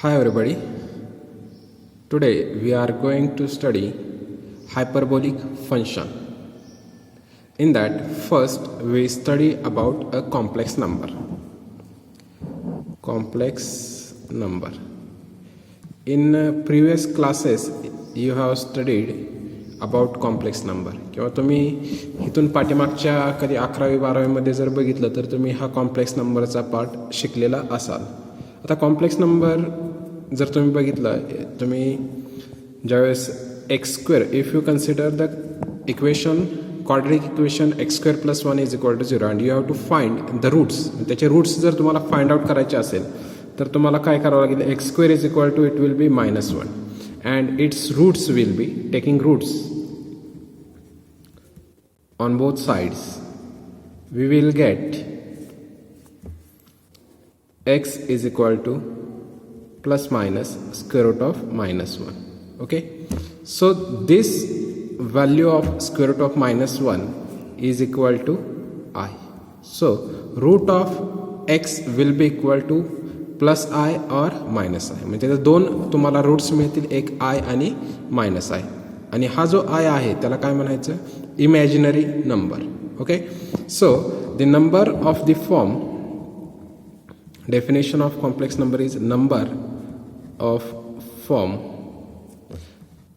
Hi everybody. Today we are going to study hyperbolic function. In that, first we study about a complex number. Complex number. In previous classes you have studied about complex number किंवा तुम्ही इथून पाठीमागच्या कधी 11वी-12वी मध्ये जर बघितलं तर तुम्ही हा कॉम्प्लेक्स नंबरचा पार्ट शिकलेला असाल. आता कॉम्प्लेक्स नंबर जर तुम्ही बघितलं, तुम्ही ज्यावेळेस X square, if you consider the equation quadratic equation X square plus 1 is equal to 0 and you have to find the roots. त्याचे रूट्स जर तुम्हाला फाइंड आउट करायचे असेल तर तुम्हाला काय करावं लागेल, X square is equal to it will be -1 and its roots will be taking roots on both sides. We will get x is equal to plus minus square root of -1. Okay, so this value of square root of -1 is equal to I. So root of x will be equal to plus I or minus I. म्हणजे दोन तुम्हाला roots मिळतील, एक I आणि minus I. आणि हा जो I आहे त्याला काय म्हणायचं, imaginary number. Okay, so the number of the form, definition of complex number is number of form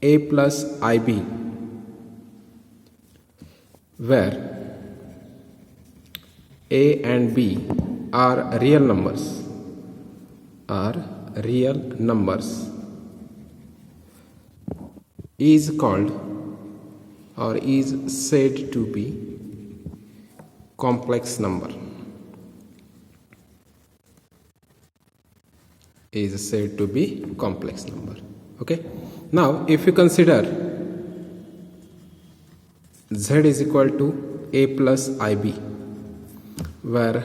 a plus ib where a and b are real numbers is called or is said to be complex number. Is said to be complex number. Okay, now if you consider z is equal to a plus ib where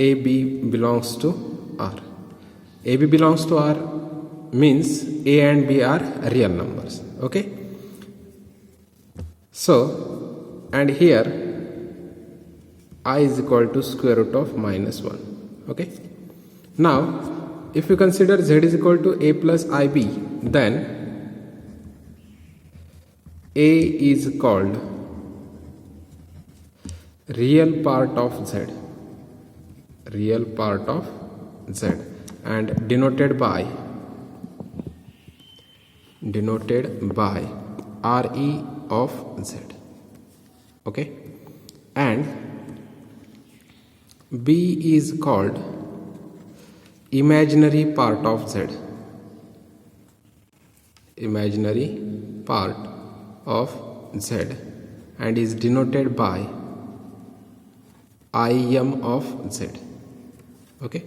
ab belongs to r. ab belongs to r means a and b are real numbers. Okay, so and here I is equal to square root of -1. Okay, now if you consider z is equal to a plus ib, then a is called real part of z and denoted by re of z. Okay, and b is called imaginary part of z and is denoted by im of z. Okay,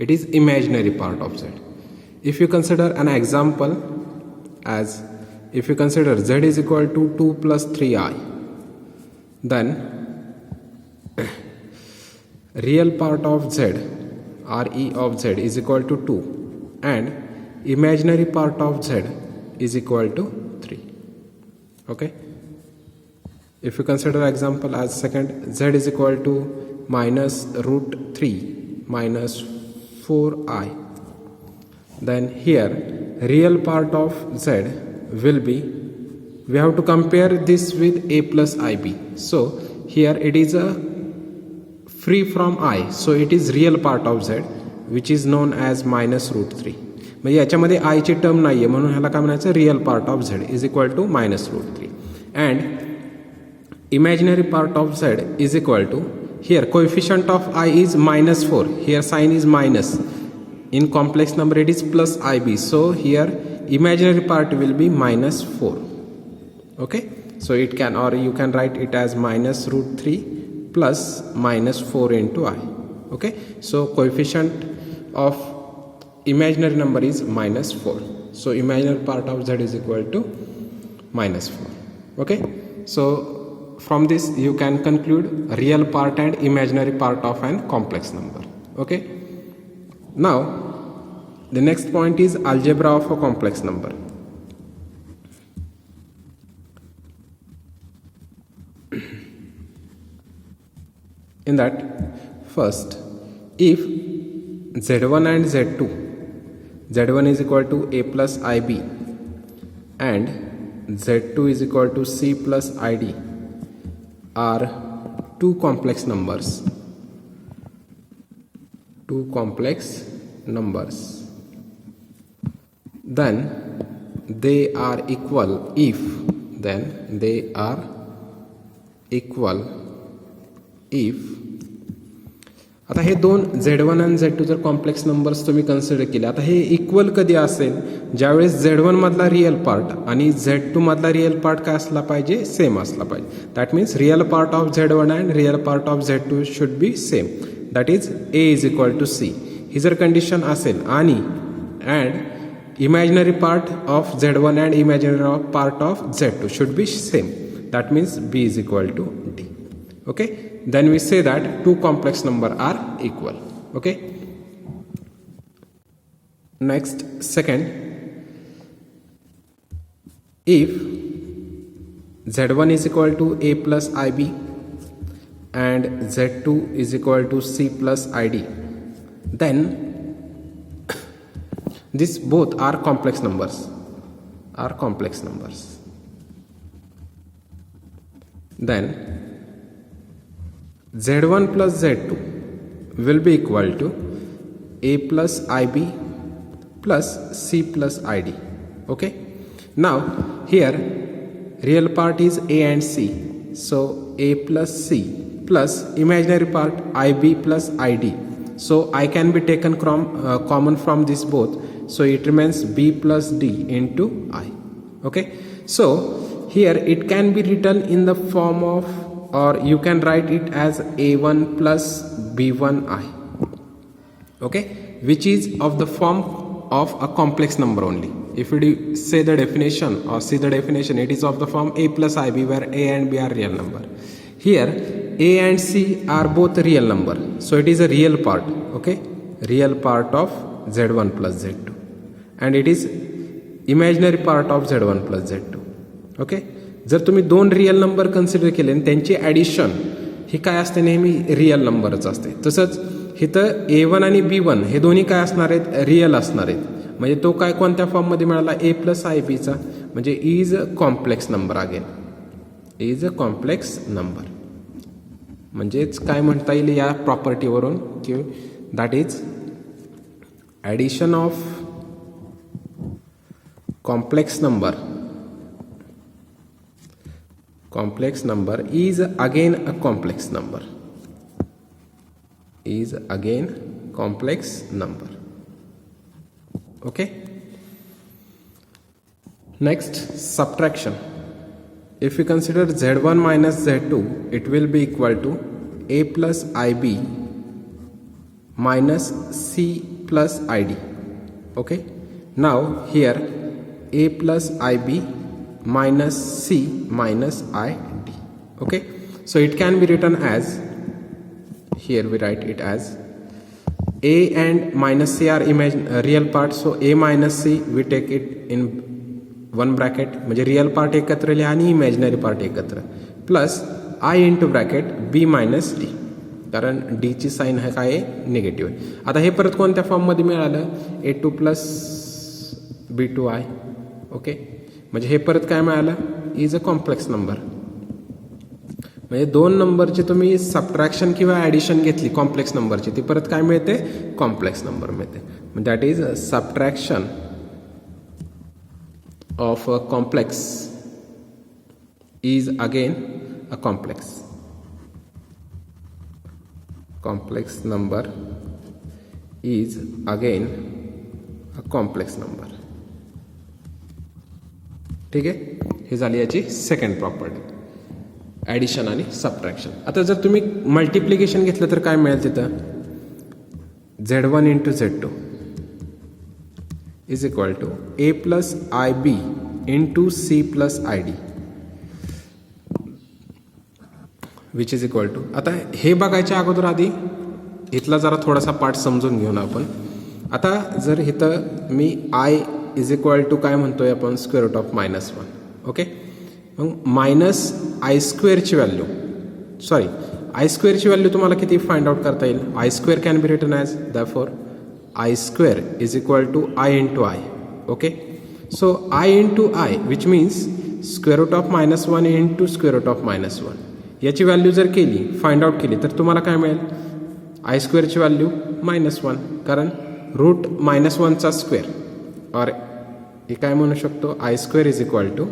it is imaginary part of z. If you consider an example, as if you consider z is equal to 2 plus 3i, then real part of z, re of z is equal to 2 and imaginary part of z is equal to 3. Okay, if you consider example as second, z is equal to minus root 3 minus 4i, then here real part of z will be, we have to compare this with a plus ib. So here it is a free from I, so it is real part of z which is known as minus root 3. म्हणजे याच्यामध्ये I ची term नाही आहे म्हणून ह्याला काय म्हणायचं, real part of z is equal to minus root 3 and imaginary part of z is equal to, here coefficient of I is -4, here sign is minus, in complex number it is plus ib, so here imaginary part will be -4. Okay, so it can, or you can write it as minus root 3 plus -4 into I. Okay, so coefficient of imaginary number is -4, so imaginary part of z is equal to -4. Okay, so from this you can conclude real part and imaginary part of an complex number. Okay, now the next point is algebra of a complex number. In that, first, if z1 and z2 Z1 is equal to A plus IB and Z2 is equal to C plus ID are two complex numbers. Then they are equal if आता हे दोन Z1 आणि Z2 जर complex numbers तुम्ही consider केले, आता हे equal कधी असेल, ज्यावेळेस Z1 मधला रिअल पार्ट आणि Z2 मधला रिअल पार्ट काय असला पाहिजे, सेम असला पाहिजे. That means real part of Z1 and real part of Z2 should be same. That is A is equal to C. ही जर कंडिशन असेल आणि and imaginary part of Z1 and imaginary part of Z2 should be same. That means B is equal to D. Okay, then we say that two complex number are equal. Okay, next, second, if Z1 is equal to A plus IB and Z2 is equal to C plus ID, then these both are complex numbers. Then Z1 plus Z2 will be equal to A plus IB plus C plus ID. Okay, now here real part is A and C, so A plus C plus imaginary part IB plus ID, so I can be taken common from this both, so it remains B plus D into I. Okay, so here it can be written in the form of, or you can write it as A1 plus B1I. Okay, which is of the form of a complex number only. If you say the definition or see the definition, it is of the form A plus IB, where A and B are real number. Here A and C are both real number, so it is a real part. Okay, real part of Z1 plus Z2, and it is imaginary part of Z1 plus Z2. Okay, जर तुम्ही दोन real number consider केले आणि त्यांची addition ही काय असते, नेहमी real नंबरच असते. तसंच इथं A1 आणि B1 हे दोन्ही काय असणार आहेत, रिअल असणार आहेत. म्हणजे तो काय कोणत्या फॉर्ममध्ये मिळाला, A प्लस आय बीचा, म्हणजे is a complex number. Again is a complex number. म्हणजेच काय म्हणता येईल या प्रॉपर्टीवरून की that is addition of complex number is again a complex number. Okay, next, subtraction. If we consider Z1 minus Z2, it will be equal to A plus IB minus C plus ID. Okay, now here A plus IB minus C minus ID. Okay, so it can be written as, here we write it as A and minus C are real part, so A minus C we take it in one bracket, म्हणजे real part एकत्र लिहा आणि imaginary part एकत्र, plus I into bracket B minus D, कारण D ची sine आहे काय, negative आहे. आता हे परत कोणत्या फॉर्ममध्ये मिळालं, A2 प्लस B2I. ओके, म्हणजे हे परत काय मिळालं, इज अ कॉम्प्लेक्स नंबर. म्हणजे दोन नंबरची तुम्ही सबट्रॅक्शन किंवा ॲडिशन घेतली कॉम्प्लेक्स नंबरची, ती परत काय मिळते, कॉम्प्लेक्स नंबर मिळते. That is subtraction of a complex is again a complex number is again a complex number. ठीक आहे, ही झाली याची सेकंड प्रॉपर्टी, ॲडिशन आणि सबट्रॅक्शन. आता जर तुम्ही मल्टिप्लिकेशन घेतलं तर काय मिळेल तिथं, Z1 into Z2 is equal to A plus IB into C plus ID, which is equal to, आता हे बघायच्या अगोदर आधी इथला जरा थोडासा पार्ट समजून घेऊन आपण. आता जर इथं मी I इज इक्वल टू काय म्हणतोय आपण, स्क्वेअर रूट ऑफ -1. ओके, मग मायनस आय स्क्वेअरची व्हॅल्यू, सॉरी आय स्क्वेअरची व्हॅल्यू तुम्हाला किती फाइंड आउट करता येईल, I square can be written as therefore I square is equal to I into I. Okay, so I into I which means square root of -1 into square root of -1. याची value जर केली, find out केली, तर तुम्हाला काय मिळेल? I स्क्वेअरची value -1, कारण रूट -1चा स्क्वेअर. और हे काय म्हणू शकतो? I square is equal to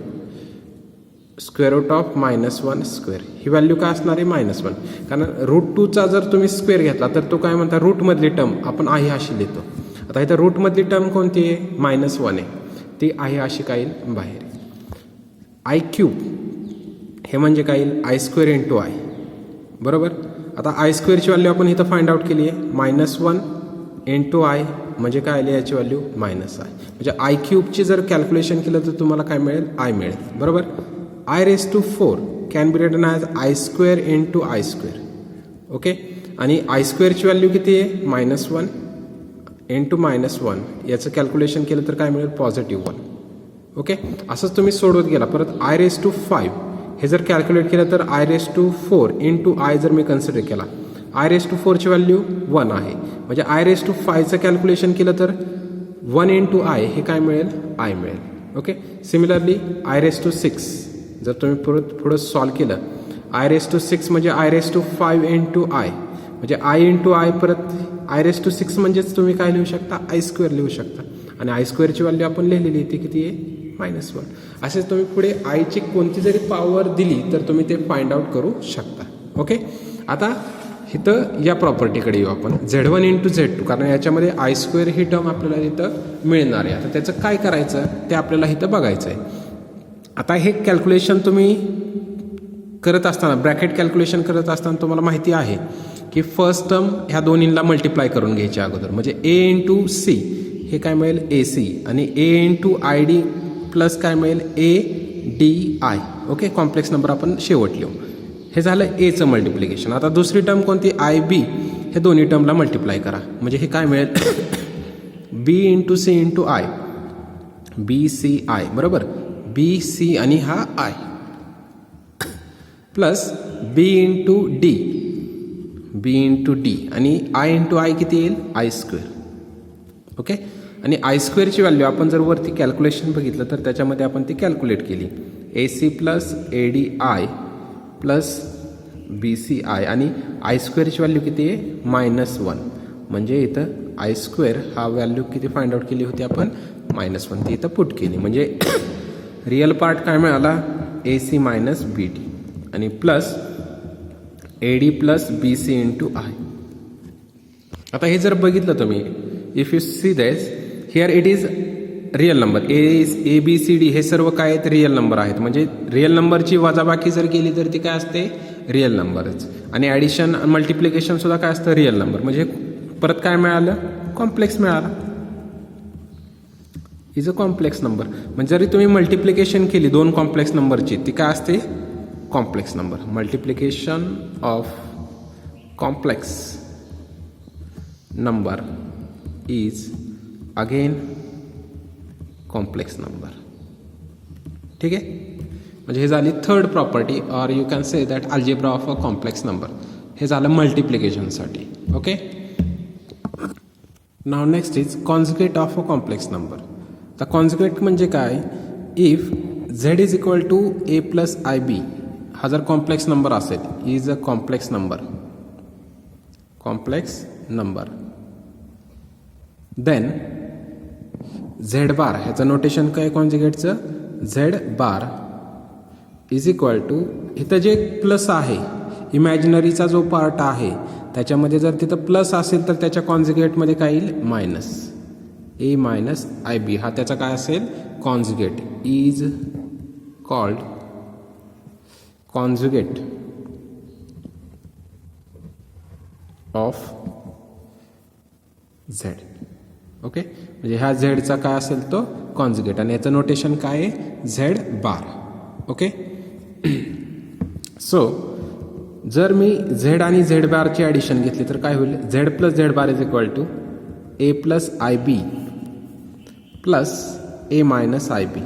square root of -1 square. ही व्हॅल्यू काय असणार आहे? -1. कारण रूट 2चा जर तुम्ही स्क्वेअर घेतला तर तो काय म्हणता? रूटमधली टर्म आपण आहे अशी लिहितो. आता इथं रूटमधली टर्म कोणती आहे? -1 आहे. ती आहे अशी काय येईल? बाहेर. आय क्यूब हे म्हणजे काय येईल? I square into I. बरोबर. आता आय स्क्वेअरची व्हॅल्यू आपण इथं फाइंड आउट केली आहे. -1 इंटू आय म्हणजे काय आली याची व्हॅल्यू? -i. म्हणजे आय क्यूबची जर कॅल्क्युलेशन केलं तर तुम्हाला काय मिळेल? आय मिळेल. बरोबर. I raise to 4 can be written as I square into I square. Okay. आणि आय स्क्वेअरची व्हॅल्यू किती आहे? -1 इंटू -1. याचं कॅल्क्युलेशन केलं तर काय मिळेल? +1. ओके. असंच तुम्ही सोडवत गेला. परत आय रेस टू 5 हे जर कॅल्क्युलेट केलं तर I raise to 4 into I जर मी कन्सिडर केला, आय रेस टू 4ची व्हॅल्यू 1 आहे. म्हणजे आय रेस टू 5चं कॅल्क्युलेशन केलं तर 1 इंटू आय हे काय मिळेल? आय मिळेल. Okay. Similarly I raise to 6 जर तुम्ही पुढं सॉल्व केलं, आय रेस टू 6 म्हणजे I raise to 5 into I म्हणजे आय इंटू आय, परत आय रेस टू 6 म्हणजेच तुम्ही काय लिहू शकता? आय स्क्वेअर लिहू शकता. आणि आय स्क्वेअरची व्हॅल्यू आपण लिहिलेली ती किती आहे? -1. असेच तुम्ही पुढे आयची कोणती जरी पॉवर दिली तर तुम्ही ते फाइंड आउट करू शकता. ओके. आता इथं या प्रॉपर्टीकडे येऊ आपण, Z1 इंटू Z2, कारण याच्यामध्ये आय स्क्वेअर ही टर्म आपल्याला इथं मिळणार आहे. आता त्याचं काय करायचं ते आपल्याला इथं बघायचं आहे. आता हे कॅल्क्युलेशन तुम्ही करत असताना, ब्रॅकेट कॅल्क्युलेशन करत असताना तुम्हाला माहिती आहे की फर्स्ट टर्म ह्या दोन्हींना मल्टिप्लाय करून घ्यायची अगोदर. म्हणजे ए इंटू सी हे काय मिळेल? AC. आणि ए इंटू आय डी प्लस काय मिळेल? ADI. ओके. कॉम्प्लेक्स नंबर आपण शेवट लिहू. हे झालं एचं मल्टिप्लिकेशन. आता दुसरी टर्म कोणती? IB. हे दोन्ही टर्मला मल्टिप्लाय करा. म्हणजे हे काय मिळेल? B into C into i, BCI. बरोबर. BC आणि हा i plus B into D, B into D आणि आय इंटू आय किती येईल? I square. ओके. आणि आय स्क्वेअरची व्हॅल्यू आपण जर वरती कॅल्क्युलेशन बघितलं तर त्याच्यामध्ये आपण ती कॅल्क्युलेट केली. AC plus ADI plus BCI आणि आय स्क्वेअरची व्हॅल्यू किती आहे? -1. म्हणजे इथं आय स्क्वेअर हा व्हॅल्यू किती फाइंड आउट केली होती आपण? -1. ती इथं पुट केली. म्हणजे रिअल पार्ट काय मिळाला? AC मायनस BD आणि plus AD plus BC into I. आता हे जर बघितलं तुम्ही, if you see this here it is real number. ABCD हे सर्व काय आहेत? रिअल नंबर आहेत. म्हणजे रिअल नंबरची वजाबाकी जर केली तर ती काय असते? रिअल नंबरच. आणि ॲडिशन मल्टिप्लिकेशन सुद्धा काय असतं? Real number. म्हणजे परत काय मिळालं? कॉम्प्लेक्स मिळाला. Is a complex number. म्हणजे जरी तुम्ही मल्टिप्लिकेशन केली दोन कॉम्प्लेक्स नंबरची, ती काय असते? Complex number. Multiplication of complex number is again complex number. ठीक आहे. म्हणजे हे झाली third property, or you can say that algebra of a complex number. हे झालं मल्टिप्लिकेशनसाठी. Okay. Now next is conjugate of a complex number. तर conjugate म्हणजे काय? If Z is equal to A plus IB हा जर कॉम्प्लेक्स नंबर असेल, is a complex number, complex number, then Z bar ह्याचं नोटेशन काय कॉन्जुगेटचं? Z bar is equal to, इथं जे प्लस आहे इमॅजिनरीचा जो पार्ट आहे त्याच्यामध्ये जर तिथं प्लस असेल तर त्याच्या कॉन्जुगेटमध्ये काय येईल? मायनस. A मायनस IB हा त्याचा काय असेल? Conjugate. Is called conjugate of Z. Okay. म्हणजे ह्या झेडचा काय असेल तो कॉन्जुगेट आणि याचं नोटेशन काय आहे? Z बार. ओके. सो जर मी Z आणि Z बारची ॲडिशन घेतली तर काय होईल? Z plus Z bar is equal to A plus IB plus A minus IB.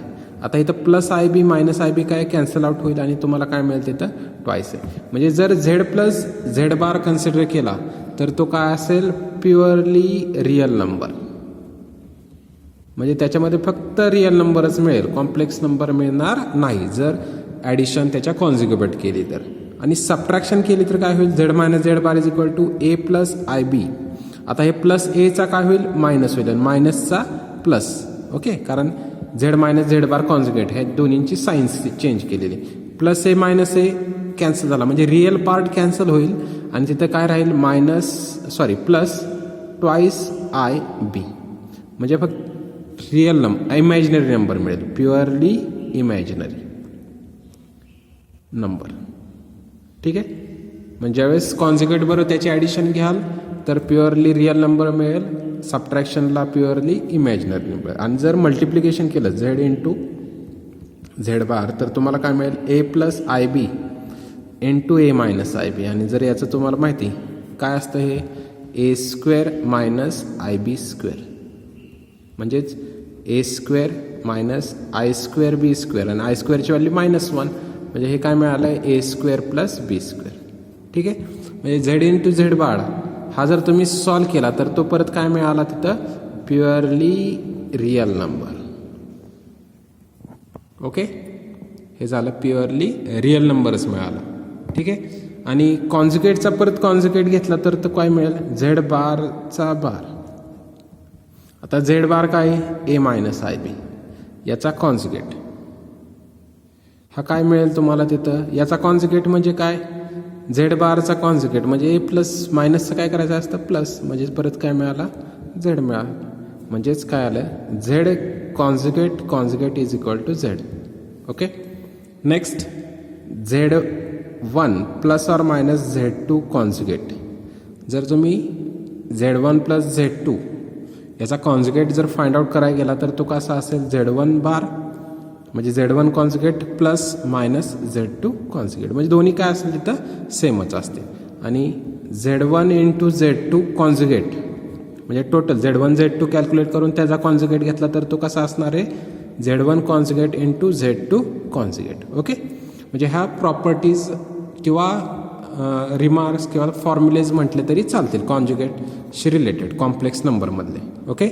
आता इथं plus I B minus I B काय कॅन्सल आउट होईल आणि तुम्हाला काय मिळेल तिथं ट्वाईस आहे. म्हणजे जर Z plus Z bar consider केला तर तो काय असेल प्युअरली रिअल नंबर. म्हणजे त्याच्यामध्ये फक्त रिअल नंबरच मिळेल, कॉम्प्लेक्स नंबर मिळणार नाही जर ॲडिशन त्याच्या कॉन्ज्युगेट केली तर. आणि सबट्रॅक्शन केली तर काय होईल Z minus Z bar is equal to A plus I B. आता हे प्लस एचा काय होईल मायनस होईल आणि मायनसचा प्लस. ओके, कारण Z minus Z bar conjugate ह्या दोन्हींची सायन्स चेंज केलेली. Plus A minus A cancel झाला म्हणजे रिअल पार्ट कॅन्सल होईल आणि तिथं काय राहील प्लस ट्वाईस आय बी. म्हणजे फक्त रिअल नंबर इमॅजिनरी नंबर मिळेल, प्युअरली इमॅजिनरी नंबर. ठीक आहे, म्हणजे ज्यावेळेस कॉन्जुगेट बरोबर त्याची ॲडिशन घ्याल तर प्युअरली रिअल नंबर मिळेल, सबट्रॅक्शनला प्युअरली इमॅजिनरी नंबर. आणि जर मल्टिप्लिकेशन केलं झेड इंटू झेड बार तर तुम्हाला काय मिळेल A plus I B into A minus I B. आणि जर याचं तुम्हाला माहिती काय असतं हे A square minus I B square म्हणजेच A square minus I square B square आणि आय स्क्वेअरची व्हॅल्यू -1 म्हणजे हे काय मिळालं आहे A square plus B square. ठीक आहे, म्हणजे झेड इंटू झेड बार हा जर तुम्ही सॉल्व केला तर तो परत काय मिळाला तिथं प्युअरली रिअल नंबर. ओके, हे झालं प्युअरली रिअल नंबरच मिळाला. ठीक आहे, आणि कॉन्जुगेटचा परत कॉन्जुगेट घेतला तर तो काय मिळेल झेड बारचा बार. आता झेड बार काय ए मायनस आय बी याचा कॉन्जुगेट हा काय मिळेल तुम्हाला तिथं. याचा कॉन्जुगेट म्हणजे काय झेड बारचा कॉन्जुगेट म्हणजे ए प्लस मायनसचं काय करायचं असतं प्लस, म्हणजेच परत काय मिळाला झेड मिळाला. म्हणजेच काय आलं Z conjugate is equal to Z. Okay, next Z1 plus or minus Z2 conjugate. जर तुम्ही Z1 प्लस Z2 याचा कॉन्जुगेट जर फाइंड आउट करायला गेला तर तो कसा असेल Z1 बार म्हणजे Z1 conjugate plus minus Z2 conjugate. म्हणजे दोन्ही काय असेल तिथं सेमच असते. आणि Z1 इंटू Z2 कॉन्जुगेट म्हणजे टोटल Z1 Z2 कॅल्क्युलेट करून त्याचा कॉन्जुगेट घेतला तर तो कसा असणार आहे Z1 conjugate into Z2 conjugate. Okay, म्हणजे ह्या प्रॉपर्टीज किंवा रिमार्क्स किंवा फॉर्म्युलेज म्हटले तरी चालतील कॉन्जुगेटशी रिलेटेड कॉम्प्लेक्स नंबरमधले. Okay,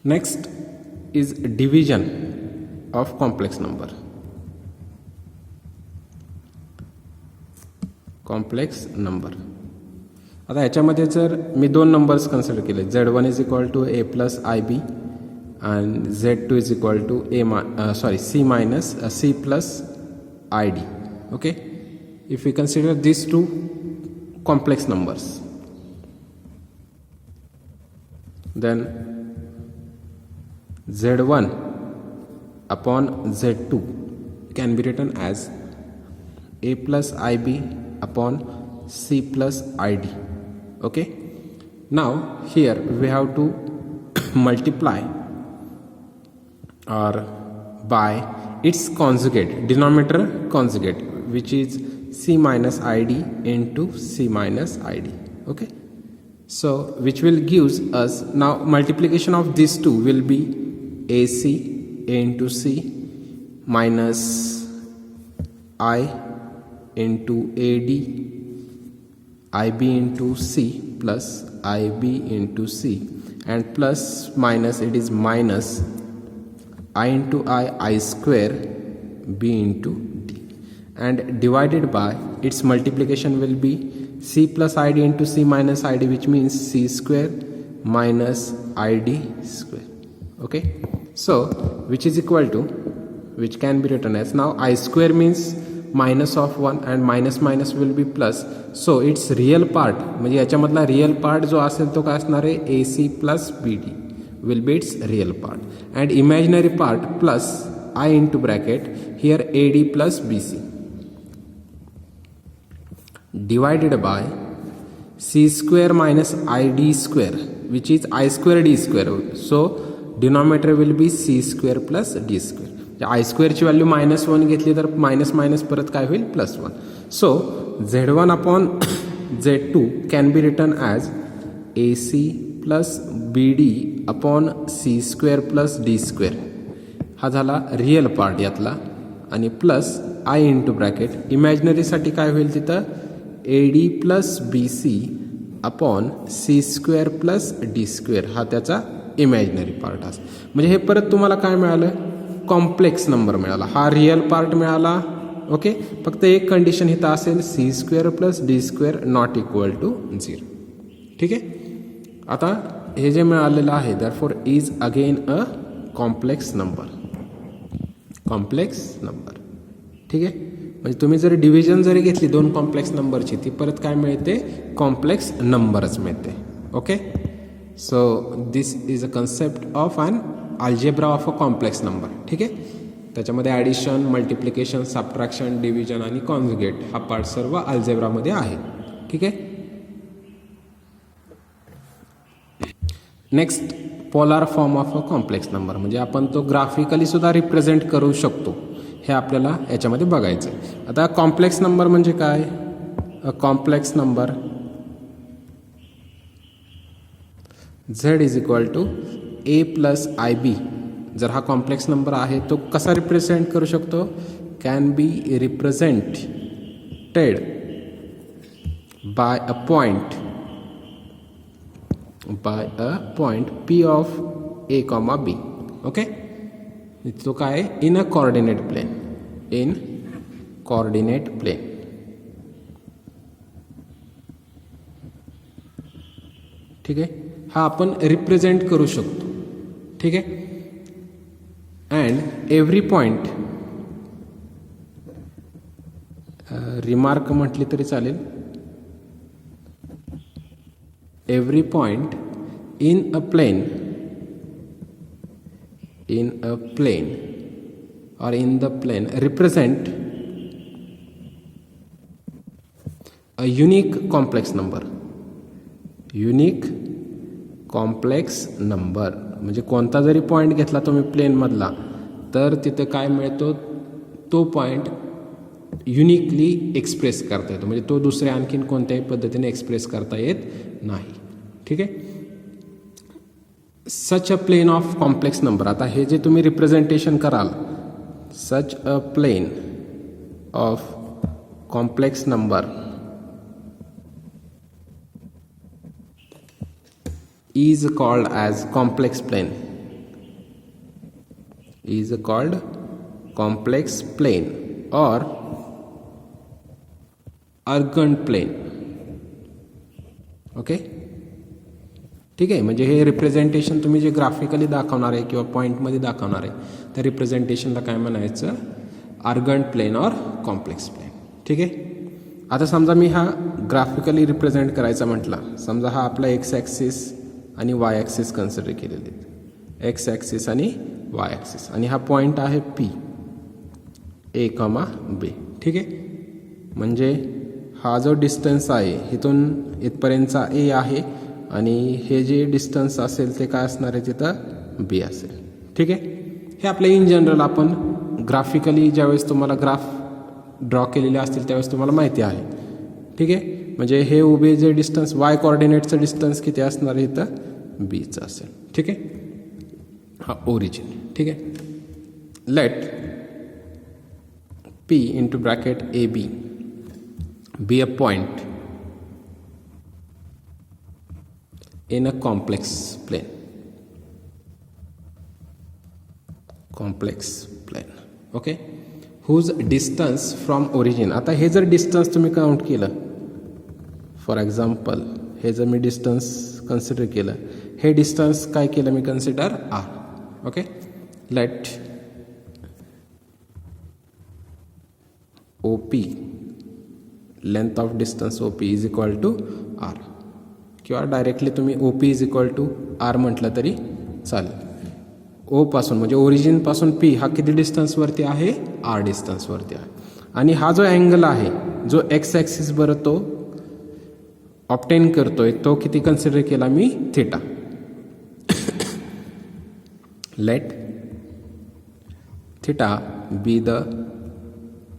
next is division of complex number. Complex number आता ह्याच्यामध्ये जर मी 2 नंबर्स कन्सिडर केले Z1 is equal to A plus I B and Z2 is equal to C minus C plus ID. Okay, if we consider these two complex numbers then Z1 upon Z2 can be written as A plus IB upon C plus ID. Okay, now here we have to multiply or by its conjugate, denominator conjugate, which is C minus ID into C minus ID. Okay, so which will gives us now multiplication of these two will be AC into C minus I into AD IB into C plus IB into C and plus minus it is minus I into I square B into D and divided by its multiplication will be C plus ID into C minus ID, which means C square minus ID square. Okay, so which is equal to, which can be written as, now I square means minus of 1 and minus minus will be plus, so its real part म्हणजे याच्यामधला real part जो असेल तो काय असणार आहे AC plus BD will be its real part and imaginary part plus I into bracket here AD plus BC divided by C square minus ID square, which is I square D square, so denominator will be C square plus D square. I square ची value -1 घेतली तर minus minus परत काय होईल +1. So Z1 upon Z2 can be written as AC plus BD upon C square plus D square. हा झाला real part यातला, आणि प्लस आय इंटू ब्रॅकेट इमॅजिनरीसाठी काय होईल तिथं AD plus BC upon C² plus D² हा त्याचा इमॅजिनरी पार्ट असतो. म्हणजे हे परत तुम्हाला काय मिळालं, कॉम्प्लेक्स नंबर मिळाला. हा रिअल पार्ट मिळाला. ओके, फक्त एक कंडिशन इथं असेल C² plus D² not equal to 0. ठीक आहे. आता हे जे मिळालेलं आहे therefore is again a complex number. Complex number. ठीक आहे. म्हणजे तुम्ही जर डिव्हिजन जरी घेतली दोन कॉम्प्लेक्स नंबरची, ती परत काय मिळते, कॉम्प्लेक्स नंबरच मिळते. Okay, so this is a concept of an algebra of a complex number. ठीक आहे. त्याच्यामध्ये ॲडिशन, मल्टिप्लिकेशन, सबट्रॅक्शन, डिव्हिजन आणि कॉन्जुगेट हा पार्ट सर्व अल्जेब्रामध्ये आहे. ठीक आहे. Next, polar form of a complex number, म्हणजे आपण तो ग्राफिकली सुद्धा रिप्रेझेंट करू शकतो, हे आपल्याला याच्यामध्ये बघायचं आहे. आता कॉम्प्लेक्स नंबर म्हणजे काय, a complex number Z is equal to A plus IB. जर हा कॉम्प्लेक्स नंबर आहे तो कसा रिप्रेझेंट करू शकतो, can be represented by a point P of A, B. Okay, तो काय, in a coordinate plane. In coordinate plane. ठीक आहे. हा आपण रिप्रेझेंट करू शकतो. ठीक आहे. अँड एव्हरी पॉइंट, रिमार्क म्हटली तरी चालेल, every point in a plane or in the plane represent a unique complex number. Unique complex number म्हणजे कोणता जरी पॉईंट घेतला तुम्ही प्लेनमधला, तर तिथं काय मिळतो, तो पॉईंट युनिकली एक्सप्रेस करता येतो. म्हणजे तो दुसऱ्या आणखीन कोणत्याही पद्धतीने एक्सप्रेस करता येत नाही. ठीक आहे. Such a plane of complex number. आता हे जे तुम्ही रिप्रेझेंटेशन कराल, such a plane of complex number is called as complex plane. Is called complex plane or Argand plane. Okay. ठीक आहे. म्हणजे हे रिप्रेझेंटेशन तुम्ही जे ग्राफिकली दाखवणार आहे किंवा पॉईंटमध्ये दाखवणार आहे, त्या रिप्रेझेंटेशनला काय म्हणायचं, आर्गंड प्लेन और कॉम्प्लेक्स प्लेन. ठीक आहे. आता समजा मी हा ग्राफिकली रिप्रेझेंट करायचा म्हटला, समजा हा आपला एक्स ॲक्सिस आणि वाय ॲक्सिस कन्सिडर केलेले, एक्स ॲक्सिस आणि वाय ॲक्सिस, आणि हा पॉईंट आहे P A, B. ठीक आहे. म्हणजे हा जो डिस्टन्स आहे इथून इथपर्यंतचा A आहे, आणि हे जे डिस्टन्स असेल ते काय असणार आहे, तिथं B असेल. ठीक आहे. हे आपल्या इन जनरल आपण ग्राफिकली ज्यावेळेस तुम्हाला ग्राफ ड्रॉ केलेले असतील त्यावेळेस तुम्हाला माहिती आहे. ठीक आहे. म्हणजे हे उभे जे डिस्टन्स वाय कोऑर्डिनेटचं डिस्टन्स किती असणार आहे, इथं Bचं असेल. ठीक आहे. हा ओरिजिन. ठीक आहे. Let P into bracket AB be a point in a complex plane. Okay, whose distance from origin. आता हे जर डिस्टन्स तुम्ही काउंट केलं, फॉर एक्झाम्पल हे जर मी डिस्टन्स कन्सिडर केलं, हे डिस्टन्स काय केलं मी consider R. Okay, let OP, length of distance OP is equal to R, किंवा डायरेक्टली तुम्ही OP is equal to R म्हटलं तरी चालेल. O पासून म्हणजे ओरिजिनपासून P हा किती डिस्टन्सवरती आहे, R डिस्टन्सवरती आहे. आणि हा जो अँगल आहे जो एक्स ॲक्सिस बरं तो ऑप्टेन करतोय, तो किती कन्सिडर केला मी, theta. Let theta be the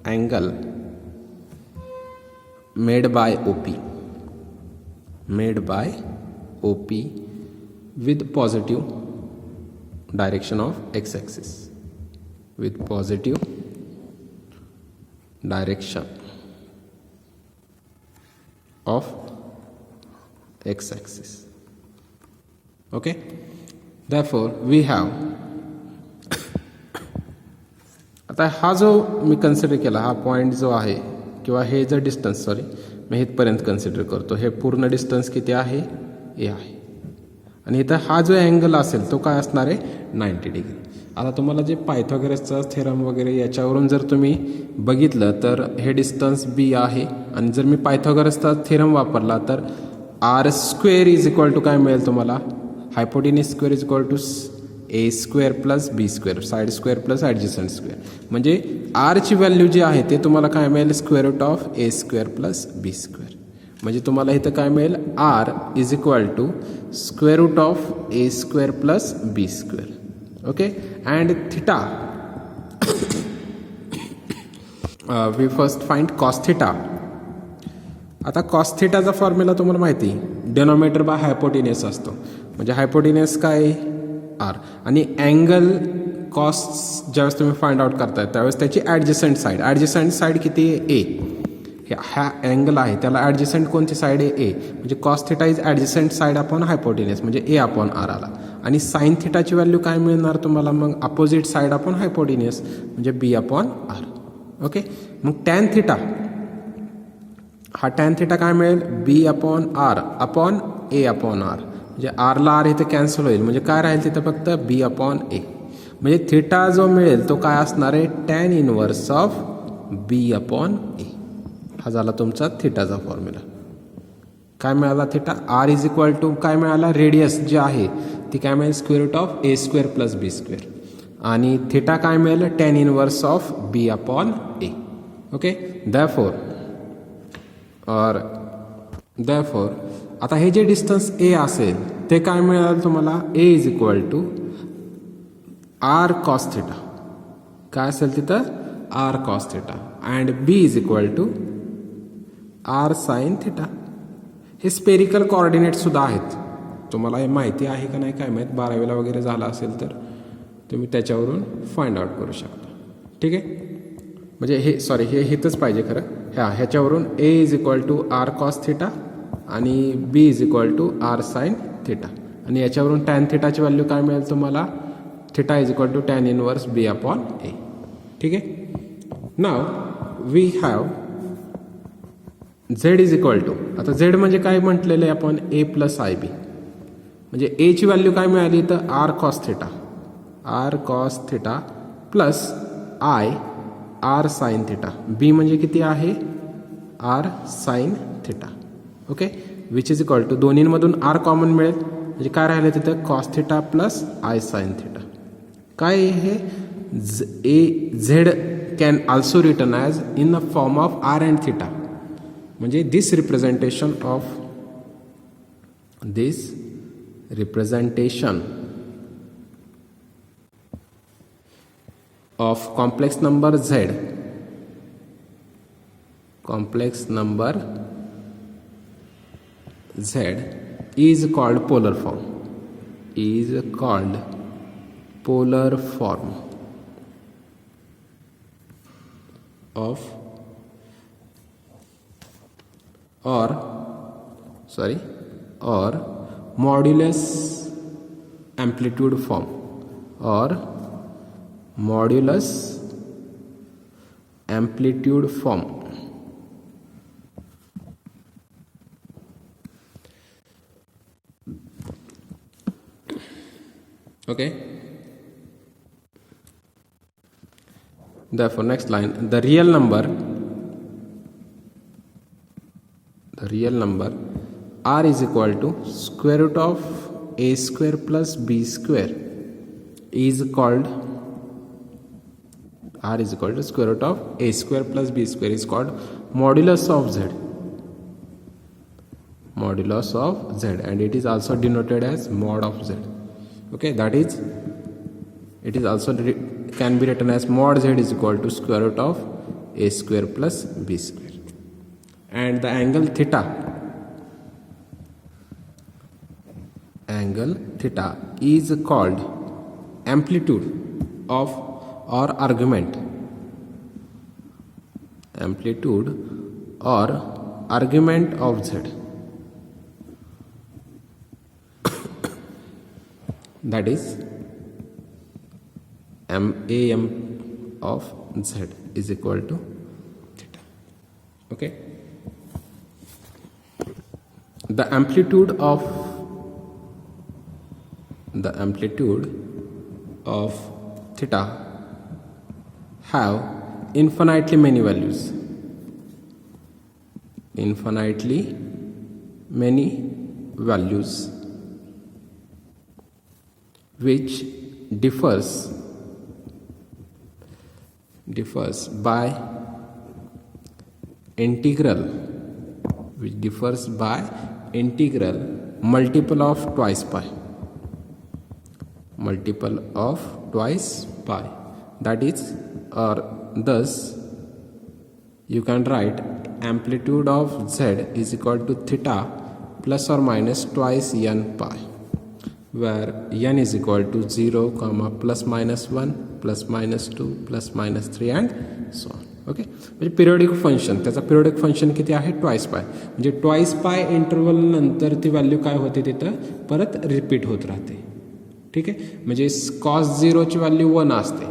angle made by OP with positive direction of x axis. with positive direction of x-axis. Okay, therefore we have आता हा जो मी कन्सिडर केला हा पॉईंट जो आहे किंवा हे जर डिस्टन्स सॉरी मी इथपर्यंत कन्सिडर करतो, हे पूर्ण डिस्टन्स किती आहे ए आहे आणि इथं हा जो अँगल असेल तो काय असणार आहे 90 डिग्री. आता तुम्हाला जे पायथागोरसचा थेरम वगैरे याच्यावरून जर तुम्ही बघितलं तर हे डिस्टन्स बी आहे आणि जर मी पायथागोरसचा थेरम वापरला तर R square is equal to काय मिळेल तुम्हाला, hypotenuse square is equal to A square plus B square, side square plus adjacent square. म्हणजे आरची व्हॅल्यू जी आहे ते तुम्हाला काय मिळेल square root of A square plus B square. म्हणजे तुम्हाला इथं काय मिळेल R is equal to square root of A square plus B square. Okay, and theta we first find cos theta. आता कॉस थिटाचा फॉर्म्युला तुम्हाला माहिती डेनॉमिनेटर बाय हायपोटेनियस असतो. म्हणजे हायपोटेनियस काय आर आणि अँगल कॉस ज्यावेळेस तुम्ही फाइंड आउट करताय त्यावेळेस त्याची ॲडजस्टंट साईड किती आहे ए. हा अँगल आहे त्याला ॲडजस्टंट कोणती साईड आहे ए. म्हणजे cos theta is adjacent side upon hypotenuse म्हणजे ए अपॉन आर आला. आणि साईन थिटाची व्हॅल्यू काय मिळणार तुम्हाला मग अपोजिट साईड अपॉन हायपोटेनियस म्हणजे बी अपॉन आर. ओके, मग टॅन थिटा हा टॅन थिटा काय मिळेल बी अपॉन आर अपॉन ए अपॉन आर. म्हणजे आरला आर इथे कॅन्सल होईल म्हणजे काय राहील तिथं फक्त बी अपॉन ए. म्हणजे थिटा जो मिळेल तो काय असणार आहे tan inverse of B upon A. हा झाला तुमचा थिटाचा फॉर्म्युला. काय मिळाला theta R is equal to काय मिळाला रेडियस जी आहे ती काय मिळेल square root of A square plus B square आणि थिटा काय मिळेल tan inverse of B upon A. Okay, therefore आता हे जे डिस्टन्स ए असेल ते काय मिळेल तुम्हाला A is equal to R cos theta. काय असेल तिथं R cos theta and B is equal to R sine theta. हे स्पेरिकल कॉर्डिनेट सुद्धा आहेत. तुम्हाला हे माहिती आहे का नाही काय माहीत, 12वीला वगैरे झाला असेल तर तुम्ही त्याच्यावरून फाइंड आउट करू शकता. ठीक आहे, म्हणजे हे सॉरी हे हितच पाहिजे खरं. ह्याच्यावरून A is equal to R cos theta आणि B is equal to R sine theta आणि याच्यावरून टॅन थिटाची व्हॅल्यू काय मिळेल तुम्हाला theta is equal to tan inverse B upon A. ठीक आहे, now we have Z is equal to आता झेड म्हणजे काय म्हटलेलं आहे आपण ए प्लस आय बी. म्हणजे एची व्हॅल्यू काय मिळाली तर R cos theta plus I R sine theta. B म्हणजे किती आहे R sine theta. Okay, which is equal to दोन्हींमधून आर कॉमन मिळेल म्हणजे काय राहिलं तिथं cos theta plus I sine theta. काय हे a Z can also return as in the form of R and theta. म्हणजे this representation of complex number z is called polar form of or modulus amplitude form or modulus amplitude form. Okay, therefore next line the real number r is equal to square root of a square plus b square is called r is equal to square root of a square plus b square is called modulus of z and it is also denoted as mod of z. Okay, that is it is also can be written as mod z is equal to square root of a square plus b square. And the angle theta is called amplitude of or argument, amplitude or argument of z, that is am of z is equal to theta. Okay, the amplitude of theta have infinitely many values, which differs by integral multiple of twice pi, that is, or thus you can write amplitude of z is equal to theta plus or minus twice n pi, where n is equal to 0, plus minus 1, plus minus 2, plus minus 3 and so on. Okay, म्हणजे periodic function, त्याचा periodic function किती आहे, twice पाय. म्हणजे twice पाय interval नंतर ती value काय होते तिथं परत रिपीट होत राहते. ठीक आहे, म्हणजे कॉस 0ची व्हॅल्यू 1 असते,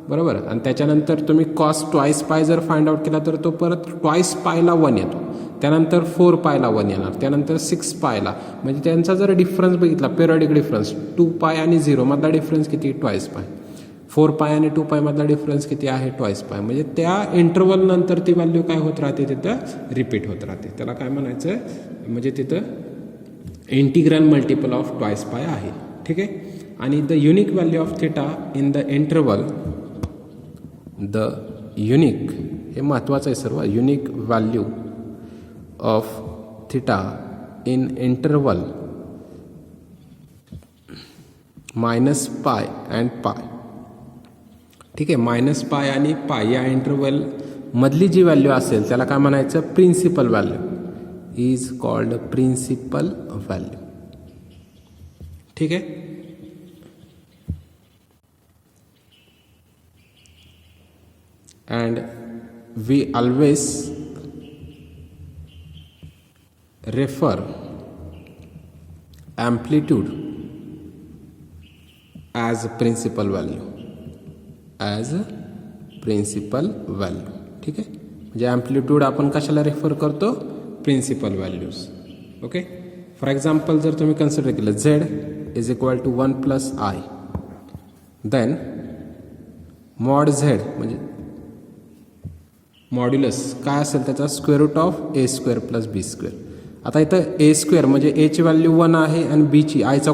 बरोबर, आणि त्याच्यानंतर तुम्ही कॉस ट्वाइस पाय जर फाइंड आउट केला तर तो परत ट्वाइस पायला 1 येतो, त्यानंतर 4 पायला 1 येणार, त्यानंतर 6 पायला. म्हणजे त्यांचा जर डिफरन्स बघितला, पिरियडिक डिफरन्स 2 पाय आणि 0 मधला डिफरन्स किती, ट्वाइस पाय. 4 पाय आणि 2 पाय मधला डिफरन्स किती आहे, ट्वाइस पाय. म्हणजे त्या इंटरवल नंतर ती व्हॅल्यू काय होत राहते, तिथं रिपीट होत राहते. त्याला काय म्हणायचं, म्हणजे तिथं इंटिग्रल मल्टिपल ऑफ ट्वाइस पाय आहे. ठीक आहे, आणि the unique value of theta in the interval, the unique, हे महत्त्वाचं आहे सर्व, unique value of theta in interval minus pi and पाय. ठीक आहे, मायनस पाय आणि पाय या इंटरवल मधली जी व्हॅल्यू असेल त्याला काय म्हणायचं, principal value, is called principal value. ठीक आहे, and we always refer amplitude as principal value, ठीक आहे. म्हणजे amplitude आपण कशाला रेफर करतो, principal values. Okay, for example जर तुम्ही कन्सिडर केलं z is equal to 1 plus i, then mod z म्हणजे मॉड्युलस काय असेल त्याचा, square root of a² plus b². आता इथं a² म्हणजे a ची व्हॅल्यू 1 आहे आणि b ची आयचा